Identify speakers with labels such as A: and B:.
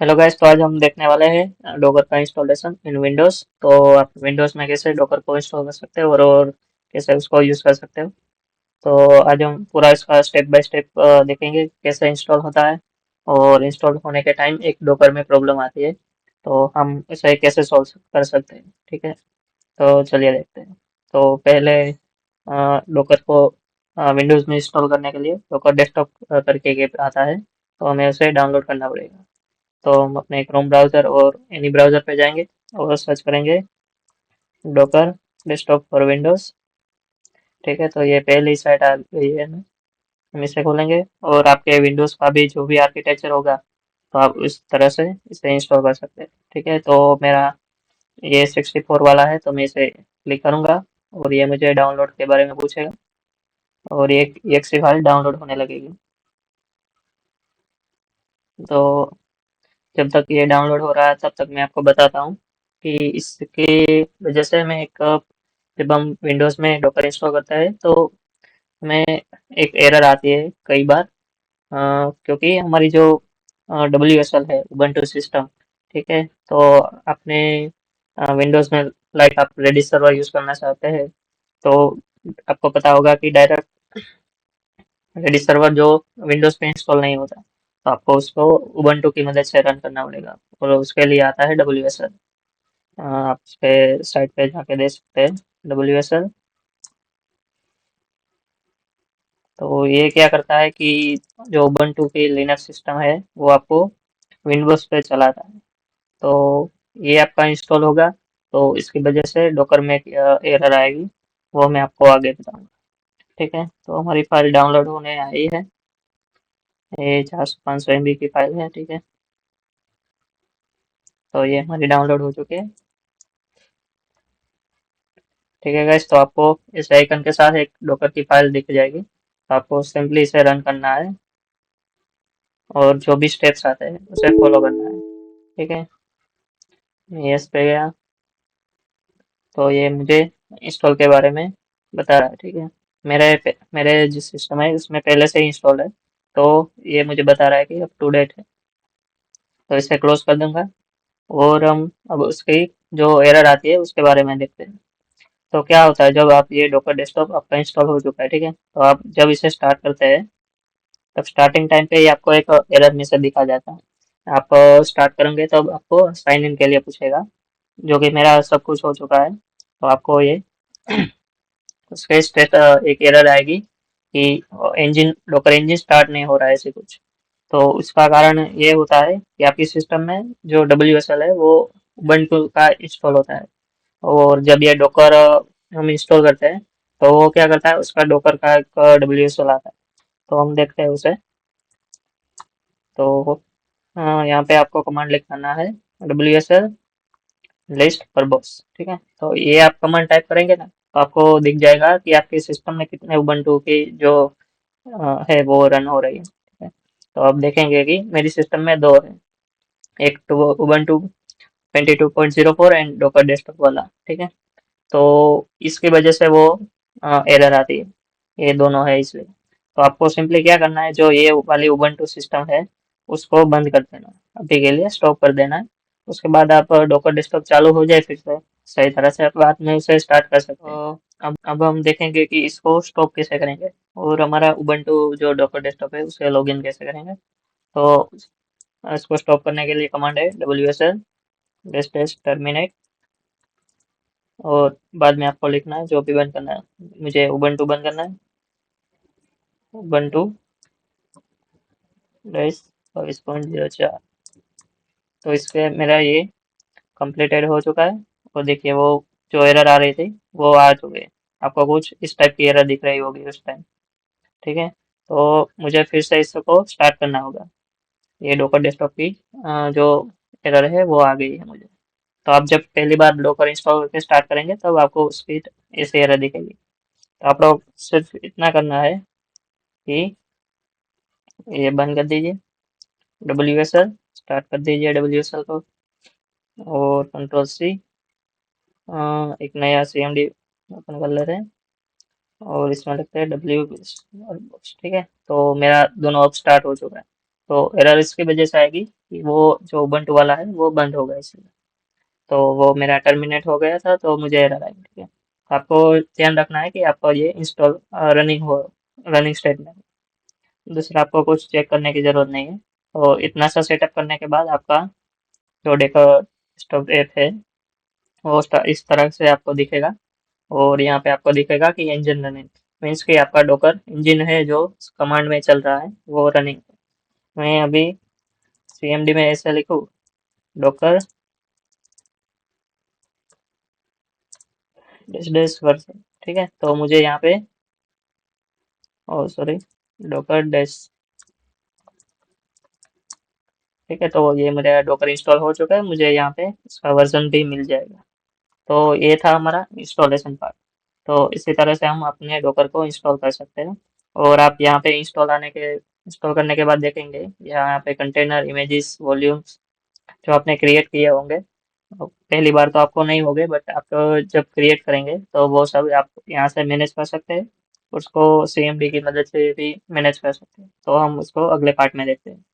A: Hello guys, तो आज हम देखने वाले हैं डॉकर का इंस्टॉलेशन इन विंडोज़। तो आप विंडोज़ में कैसे डॉकर को इंस्टॉल कर सकते हो और कैसे उसको यूज़ कर सकते हो। तो आज हम पूरा इसका स्टेप बाय स्टेप देखेंगे कैसे इंस्टॉल होता है। और इंस्टॉल होने के टाइम एक डॉकर में प्रॉब्लम आती है, तो हम इसे कैसे सॉल्व कर सकते हैं। ठीक है, तो चलिए देखते हैं। तो पहले डॉकर को विंडोज़ में इंस्टॉल करने के लिए डॉकर डेस्कटॉप करके एक ऐप आता है, तो हमें उसे डाउनलोड करना पड़ेगा। तो हम अपने क्रोम ब्राउज़र और एनी ब्राउज़र पे जाएंगे और सर्च करेंगे डॉकर डेस्कटॉप फॉर विंडोज़। ठीक है, तो ये पहली साइट आ गई है। हम इसे खोलेंगे और आपके विंडोज़ का भी जो भी आर्किटेक्चर होगा, तो आप उस तरह से इसे इंस्टॉल कर सकते हैं। ठीक है, तो मेरा ये 64 वाला है, तो मैं इसे क्लिक करूँगा और ये मुझे डाउनलोड के बारे में पूछेगा और ये exe फाइल डाउनलोड होने लगेगी। तो जब तक ये डाउनलोड हो रहा है तब तक मैं आपको बताता हूँ कि इसके वजह से हमें एक, जब हम विंडोज़ में डॉकर इंस्टॉल करते हैं तो हमें एक एरर आती है कई बार। क्योंकि हमारी जो WSL है, उबंटू सिस्टम। ठीक है, तो आपने विंडोज़ में लाइक आप रेडिस सर्वर यूज़ करना चाहते हैं, तो आपको पता होगा कि डायरेक्ट रेडिस सर्वर जो विंडोज़ पे इंस्टॉल नहीं होता, तो आपको उसको उबंटू की मदद से रन करना पड़ेगा और उसके लिए आता है WSL। आप उस पे साइट पे जाके देख सकते हैं WSL। तो ये क्या करता है कि जो उबंटू की लिनक्स सिस्टम है वो आपको विंडोज़ पे चलाता है। तो ये आपका इंस्टॉल होगा, तो इसकी वजह से डॉकर में एरर आएगी, वो मैं आपको आगे बताऊंगा। ठीक है, तो हमारी फाइल डाउनलोड होने आई है। ये 400-500 MB की फाइल है। ठीक है, तो ये हमारी डाउनलोड हो चुकी है। ठीक है गाइस, तो आपको इस आइकन के साथ एक डॉकर की फाइल दिख जाएगी, तो आपको सिंपली इसे रन करना है और जो भी स्टेप्स आते हैं उसे फॉलो करना है। ठीक है, यस पे गया, तो ये मुझे इंस्टॉल के बारे में बता रहा है। ठीक है, मेरे जिस सिस्टम है उसमें पहले से ही इंस्टॉल है, तो ये मुझे बता रहा है कि अप टू डेट है, तो इसे क्लोज कर दूंगा। और हम अब उसकी जो एरर आती है उसके बारे में देखते हैं। तो क्या होता है, जब आप ये डॉकर डेस्कटॉप आपका इंस्टॉल हो चुका है, ठीक है, तो आप जब इसे स्टार्ट करते हैं तब स्टार्टिंग टाइम पे ही आपको एक एरर मैसेज दिखा जाता है। आप स्टार्ट करेंगे तब आपको साइन इन के लिए पूछेगा, जो कि मेरा सब कुछ हो चुका है। तो आपको ये उसके स्टेट एक एरर आएगी कि इंजन डॉकर इंजन स्टार्ट नहीं हो रहा है, ऐसे कुछ। तो उसका कारण ये होता है कि आपकी सिस्टम में जो WSL है वो उबंटू का इंस्टॉल होता है, और जब ये डॉकर हम इंस्टॉल करते हैं तो वो क्या करता है, उसका डॉकर का एक WSL आता है। तो हम देखते हैं उसे। तो यहाँ पे आपको कमांड लिखना है WSL लिस्ट पर बॉक्स। ठीक है, तो ये आप कमांड टाइप करेंगे ना, तो आपको दिख जाएगा कि आपके सिस्टम में कितने उबंटू की जो है वो रन हो रही है। ठीक है, तो आप देखेंगे कि मेरी सिस्टम में दो है, एक तो उबंटू 22.04 एंड डॉकर डेस्कटॉप वाला। ठीक है, तो इसकी वजह से वो एरर आती है, ये दोनों है इसलिए। तो आपको सिंपली क्या करना है, जो ये वाली उबंटू सिस्टम है उसको बंद कर देना है, अभी के लिए स्टॉप कर देना है। उसके बाद आप डॉकर डेस्कटॉप चालू हो जाए फिर से सही तरह से, आप बाद में उसे स्टार्ट कर सकते हैं। तो अब हम देखेंगे कि इसको स्टॉप कैसे करेंगे और हमारा उबंटू जो डॉकर डेस्कटॉप है उसे लॉगिन कैसे करेंगे। तो इसको स्टॉप करने के लिए कमांड है WSL टर्मिनेट, और बाद में आपको लिखना है जो भी बंद करना है। मुझे उबंटू बंद करना है, उबंटू डैश 22.04। तो इसके मेरा ये कंप्लीटेड हो चुका है। और देखिए वो जो एरर आ रही थी वो आ चुकी है, आपको कुछ इस टाइप की एरर दिख रही होगी उस टाइम। ठीक है, तो मुझे फिर से इसको स्टार्ट करना होगा। ये डॉकर डेस्कटॉप की जो एरर है वो आ गई है मुझे। तो आप जब पहली बार डॉकर इंस्टॉल करके स्टार्ट करेंगे तब आपको उसकी ऐसी एरर दिखेगी। तो आप लोग सिर्फ इतना करना है कि ये बंद कर दीजिए WSL, स्टार्ट कर दीजिए WSL को और Ctrl+C, एक नया CMD ओपन कर लेते हैं और इसमें लिखते हैं W। ठीक है, तो मेरा दोनों अब स्टार्ट हो चुका है। तो एरर इसकी वजह से आएगी कि वो जो उबंटू वाला है वो बंद होगा इसलिए। तो वो मेरा टर्मिनेट हो गया था तो मुझे एरर आई, ठीक है। आपको ध्यान रखना है कि आपका ये इंस्टॉल रनिंग स्टेट में है। दूसरा आपको कुछ चेक करने की ज़रूरत नहीं है। तो इतना सा सेटअप करने के बाद आपका जो डेस्कटॉप ऐप है वो इस तरह से आपको दिखेगा। और यहाँ पे आपको दिखेगा कि इंजन रनिंग मीन्स कि आपका डॉकर इंजन है जो कमांड में चल रहा है वो रनिंग। मैं अभी सीएमडी में ऐसे लिखूँ डॉकर डैश डैश वर्जन, ठीक है। तो मुझे यहाँ पे ओ सॉरी डॉकर डैश, ठीक है। तो ये मेरा डॉकर इंस्टॉल हो चुका है, मुझे यहाँ पे इसका वर्जन भी मिल जाएगा। तो ये था हमारा इंस्टॉलेशन पार्ट। तो इसी तरह से हम अपने डॉकर को इंस्टॉल कर सकते हैं। और आप यहाँ पे इंस्टॉल करने के बाद देखेंगे यहाँ पे कंटेनर इमेजेस वॉल्यूम्स जो आपने क्रिएट किए होंगे। पहली बार तो आपको नहीं होंगे बट आप जब क्रिएट करेंगे तो वो सब आप यहाँ से मैनेज कर सकते हैं। उसको सीएमडी की मदद से भी मैनेज कर सकते हैं। तो हम उसको अगले पार्ट में देखते हैं।